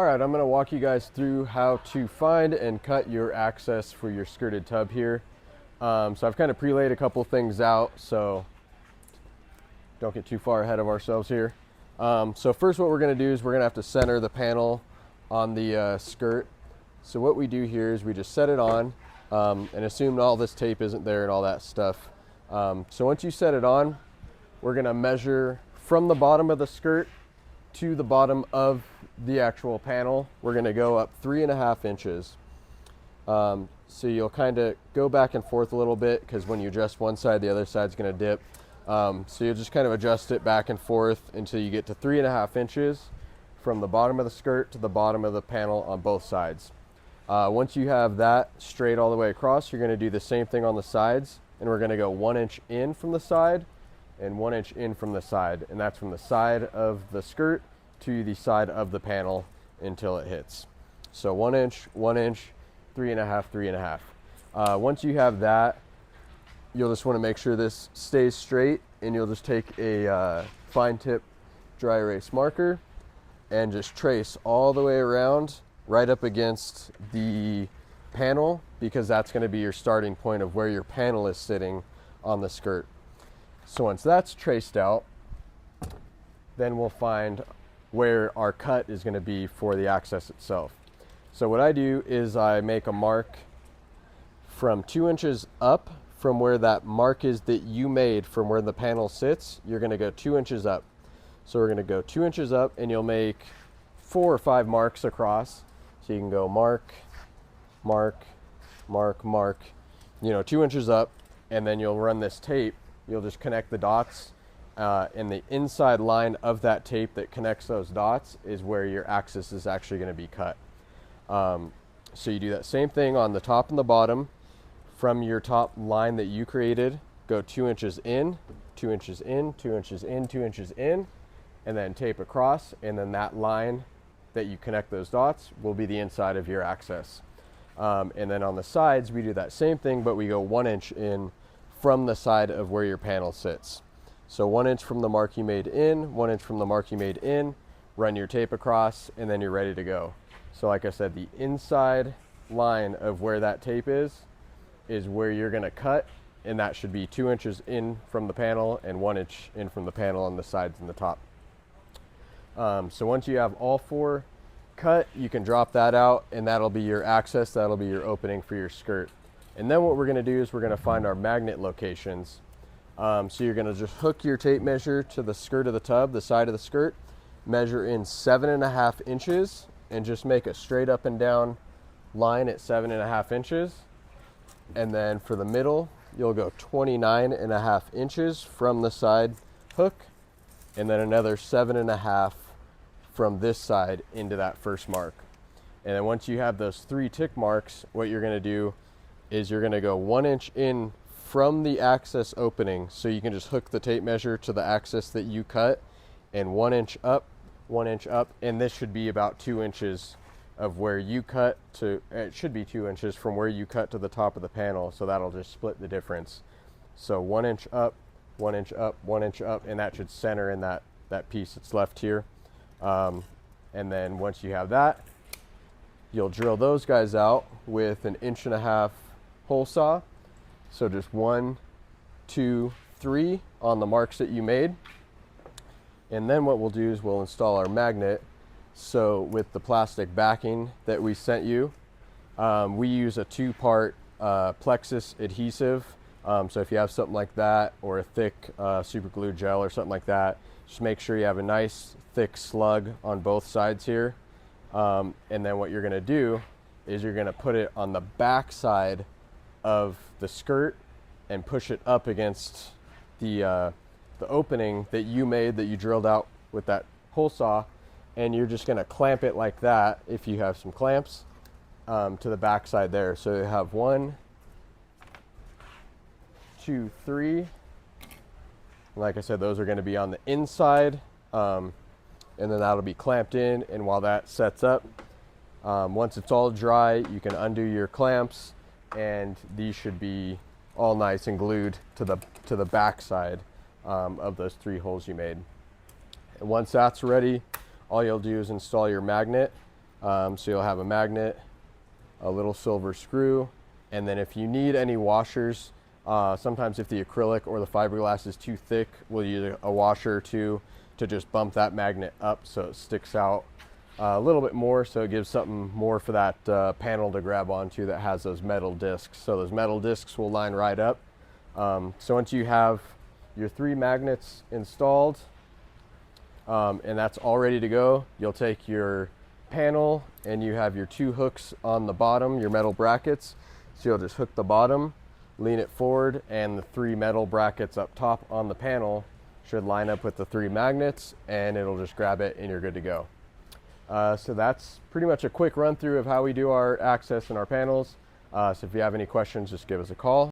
All right, I'm going to walk you guys through how to find and cut your access for your skirted tub here. So I've kind of pre-laid a couple things out, so don't get too far ahead of ourselves here. So first what we're going to do is we're going to have to center the panel on the skirt. So what we do here is we just set it on and assume all this tape isn't there and all that stuff. So once you set it on, we're going to measure from the bottom of the skirt to the bottom of the actual panel. We're going to go up 3.5 inches. So you'll kind of go back and forth a little bit because when you adjust one side, the other side's going to dip. So you'll just kind of adjust it back and forth until you get to 3.5 inches from the bottom of the skirt to the bottom of the panel on both sides. Once you have that straight all the way across, you're going to do the same thing on the sides, and we're going to go 1 inch in from the side and 1 inch in from the side, and that's from the side of the skirt to the side of the panel until it hits. So 1 inch, 1 inch, 3.5, 3.5. Once you have that, you'll just want to make sure this stays straight, and you'll just take a fine tip dry erase marker and just trace all the way around right up against the panel, because that's going to be your starting point of where your panel is sitting on the skirt. So once that's traced out, then we'll find where our cut is going to be for the access itself. So what I do is I make a mark from 2 inches up from where that mark is that you made from where the panel sits. You're going to go 2 inches up. So we're going to go 2 inches up, and you'll make 4 or 5 marks across. So you can go mark, mark, mark, mark, 2 inches up, and then you'll run this tape. You'll just connect the dots, and the inside line of that tape that connects those dots is where your axis is actually going to be cut. So you do that same thing on the top and the bottom. From your top line that you created, go 2 inches in, 2 inches in, 2 inches in, 2 inches in, and then tape across, and then that line that you connect those dots will be the inside of your access. And then on the sides, we do that same thing, but we go 1 inch in from the side of where your panel sits. So 1 inch from the mark you made in, 1 inch from the mark you made in, run your tape across, and then you're ready to go. So like I said, the inside line of where that tape is where you're going to cut, and that should be 2 inches in from the panel and 1 inch in from the panel on the sides and the top. So once you have all 4 cut, you can drop that out, and that'll be your access, that'll be your opening for your skirt. And then what we're going to do is we're going to find our magnet locations. So you're going to just hook your tape measure to the skirt of the tub, the side of the skirt, measure in 7.5 inches, and just make a straight up and down line at 7.5 inches. And then for the middle, you'll go 29.5 inches from the side hook, and then another 7.5 from this side into that first mark. And then once you have those 3 tick marks, what you're going to do is you're going to go 1 inch in from the access opening. So you can just hook the tape measure to the axis that you cut, and 1 inch up, 1 inch up, and this should be about 2 inches of where you cut to, it should be 2 inches from where you cut to the top of the panel, so that'll just split the difference. So 1 inch up, 1 inch up, 1 inch up, and that should center in that piece that's left here. And then once you have that, you'll drill those guys out with an 1.5 inch hole saw. So just 1, 2, 3 on the marks that you made. And then what we'll do is we'll install our magnet. So with the plastic backing that we sent you, we use a 2-part plexus adhesive. So if you have something like that, or a thick super glue gel or something like that, just make sure you have a nice thick slug on both sides here. And then what you're going to do is you're going to put it on the back side of the skirt and push it up against the opening that you made, that you drilled out with that hole saw, and you're just going to clamp it like that, if you have some clamps, to the back side there. So you have 1, 2, 3. Like I said, those are going to be on the inside, and then that'll be clamped in. And while that sets up, once it's all dry, you can undo your clamps, and these should be all nice and glued to the back side of those 3 holes you made. And once that's ready, all you'll do is install your magnet, So you'll have a magnet, a little silver screw, and then if you need any washers, sometimes if the acrylic or the fiberglass is too thick, we'll use a washer or two to just bump that magnet up so it sticks out a little bit more, so it gives something more for that panel to grab onto that has those metal discs. So those metal discs will line right up. So once you have your 3 magnets installed, and that's all ready to go, you'll take your panel and you have your 2 hooks on the bottom, your metal brackets. So you'll just hook the bottom, lean it forward, and the 3 metal brackets up top on the panel should line up with the 3 magnets, and it'll just grab it and you're good to go. So that's pretty much a quick run through of how we do our access and our panels. So if you have any questions, just give us a call.